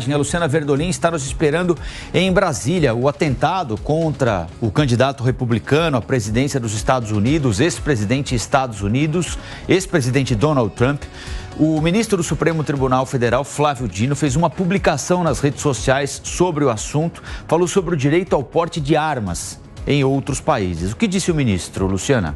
reportagem. A Luciana Verdolim está nos esperando em Brasília. O atentado contra o candidato republicano à presidência dos Estados Unidos, ex-presidente Estados Unidos, ex-presidente Donald Trump. O ministro do Supremo Tribunal Federal, Flávio Dino, fez uma publicação nas redes sociais sobre o assunto. Falou sobre o direito ao porte de armas em outros países. O que disse o ministro, Luciana?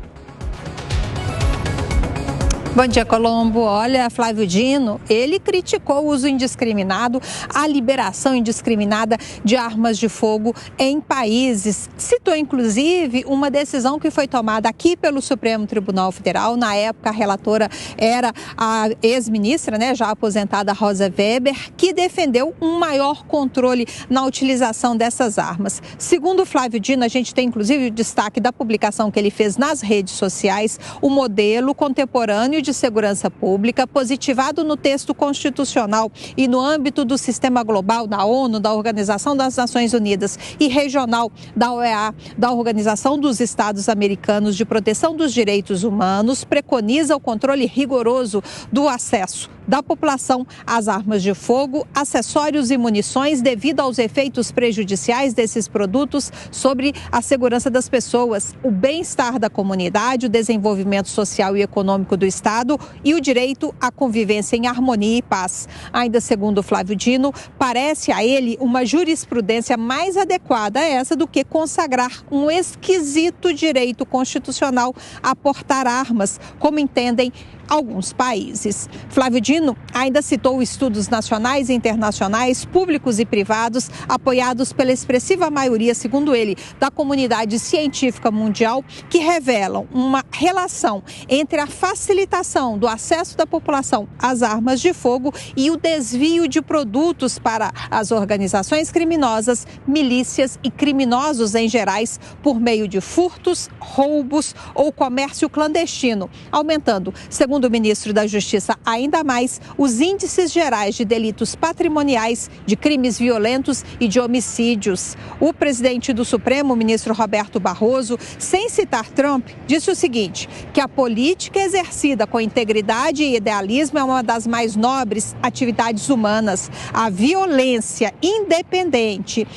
Bom dia, Colombo. Olha, Flávio Dino, ele criticou o uso indiscriminado, a liberação indiscriminada de armas de fogo em países. Citou, inclusive, uma decisão que foi tomada aqui pelo Supremo Tribunal Federal. Na época, a relatora era a ex-ministra, já aposentada, Rosa Weber, que defendeu um maior controle na utilização dessas armas. Segundo Flávio Dino, a gente tem, inclusive, o destaque da publicação que ele fez nas redes sociais, o modelo contemporâneo de segurança pública, positivado no texto constitucional e no âmbito do sistema global da ONU, da Organização das Nações Unidas e regional da OEA, da Organização dos Estados Americanos de Proteção dos Direitos Humanos, preconiza o controle rigoroso do acesso da população às armas de fogo, acessórios e munições devido aos efeitos prejudiciais desses produtos sobre a segurança das pessoas, o bem-estar da comunidade, o desenvolvimento social e econômico do Estado e o direito à convivência em harmonia e paz. Ainda segundo Flávio Dino, parece a ele uma jurisprudência mais adequada a essa do que consagrar um esquisito direito constitucional a portar armas, como entendem alguns países. Flávio Dino ainda citou estudos nacionais e internacionais, públicos e privados, apoiados pela expressiva maioria, segundo ele, da comunidade científica mundial, que revelam uma relação entre a facilitação do acesso da população às armas de fogo e o desvio de produtos para as organizações criminosas, milícias e criminosos em gerais, por meio de furtos, roubos ou comércio clandestino, aumentando, segundo o ministro da Justiça, ainda mais os índices gerais de delitos patrimoniais, de crimes violentos e de homicídios. O presidente do Supremo, o ministro Roberto Barroso, sem citar Trump, disse o seguinte, que a política exercida com integridade e idealismo é uma das mais nobres atividades humanas. A violência independente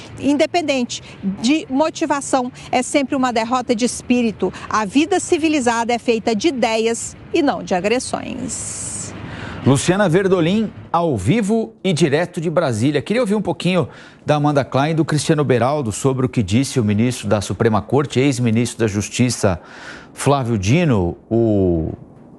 de motivação é sempre uma derrota de espírito. A vida civilizada é feita de ideias e não de agressões. Luciana Verdolim, ao vivo e direto de Brasília. Queria ouvir um pouquinho da Amanda Klein e do Cristiano Beraldo sobre o que disse o ministro da Suprema Corte, ex-ministro da Justiça, Flávio Dino. O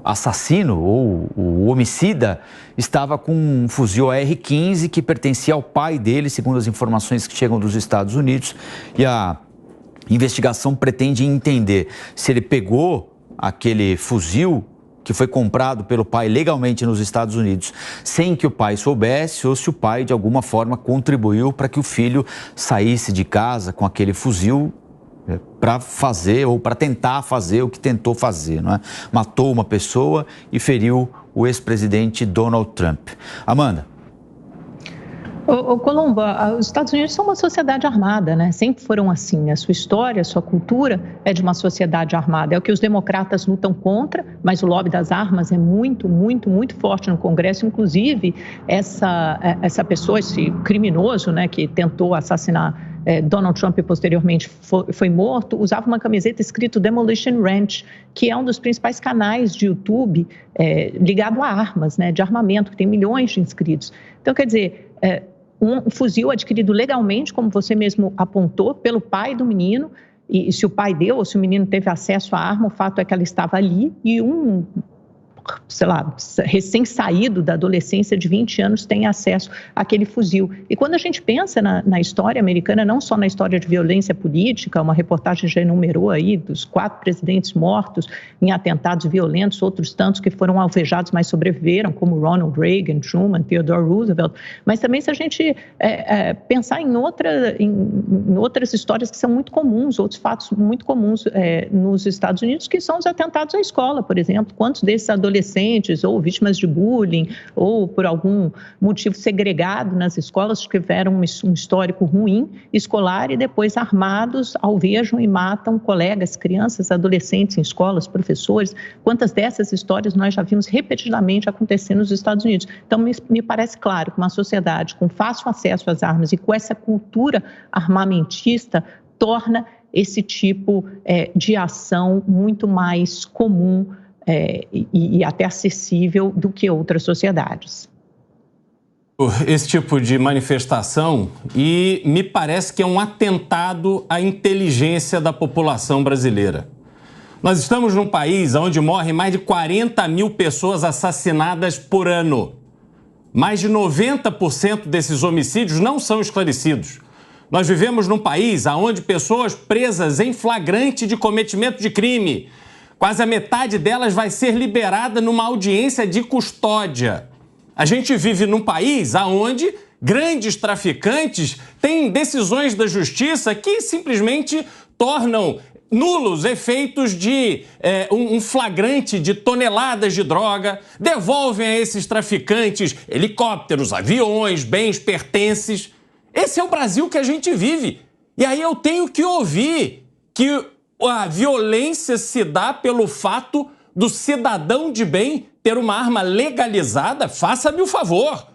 assassino ou o homicida estava com um fuzil AR-15 que pertencia ao pai dele, segundo as informações que chegam dos Estados Unidos. E a investigação pretende entender se ele pegou aquele fuzil que foi comprado pelo pai legalmente nos Estados Unidos, sem que o pai soubesse, ou se o pai de alguma forma contribuiu para que o filho saísse de casa com aquele fuzil para fazer ou para tentar fazer o que tentou fazer, não é? Matou uma pessoa e feriu o ex-presidente Donald Trump. Amanda. Colombo, os Estados Unidos são uma sociedade armada, né? Sempre foram assim. A sua história, a sua cultura é de uma sociedade armada. É o que os democratas lutam contra, mas o lobby das armas é muito, muito, muito forte no Congresso. Inclusive, essa pessoa, esse criminoso, né, que tentou assassinar Donald Trump e posteriormente foi morto, usava uma camiseta escrito Demolition Ranch, que é um dos principais canais de YouTube ligado a armas, né, de armamento, que tem milhões de inscritos. Então, quer dizer, um fuzil adquirido legalmente, como você mesmo apontou, pelo pai do menino, e se o pai deu ou se o menino teve acesso à arma, o fato é que ela estava ali e recém-saído da adolescência de 20 anos tem acesso àquele fuzil. E quando a gente pensa na história americana, não só na história de violência política, uma reportagem já enumerou aí dos 4 presidentes mortos em atentados violentos, outros tantos que foram alvejados, mas sobreviveram, como Ronald Reagan, Truman, Theodore Roosevelt, mas também se a gente pensar em outras histórias que são muito comuns, outros fatos muito comuns nos Estados Unidos, que são os atentados à escola, por exemplo. Quantos desses adolescentes adolescentes ou vítimas de bullying ou por algum motivo segregado nas escolas, tiveram um histórico ruim escolar e depois armados alvejam e matam colegas, crianças, adolescentes em escolas, professores. Quantas dessas histórias nós já vimos repetidamente acontecer nos Estados Unidos? Então, me parece claro que uma sociedade com fácil acesso às armas e com essa cultura armamentista torna esse tipo de ação muito mais comum e até acessível do que outras sociedades. Esse tipo de manifestação, e me parece que é um atentado à inteligência da população brasileira. Nós estamos num país onde morrem mais de 40 mil pessoas assassinadas por ano. Mais de 90% desses homicídios não são esclarecidos. Nós vivemos num país onde pessoas presas em flagrante de cometimento de crime, quase a metade delas vai ser liberada numa audiência de custódia. A gente vive num país onde grandes traficantes têm decisões da justiça que simplesmente tornam nulos efeitos de um flagrante de toneladas de droga, devolvem a esses traficantes helicópteros, aviões, bens, pertences. Esse é o Brasil que a gente vive. E aí eu tenho que ouvir que a violência se dá pelo fato do cidadão de bem ter uma arma legalizada. Faça-me o favor.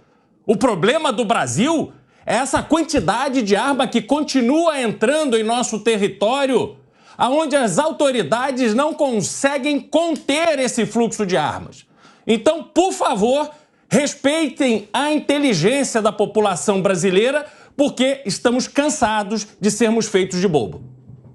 O problema do Brasil é essa quantidade de arma que continua entrando em nosso território, onde as autoridades não conseguem conter esse fluxo de armas. Então, por favor, respeitem a inteligência da população brasileira, porque estamos cansados de sermos feitos de bobo.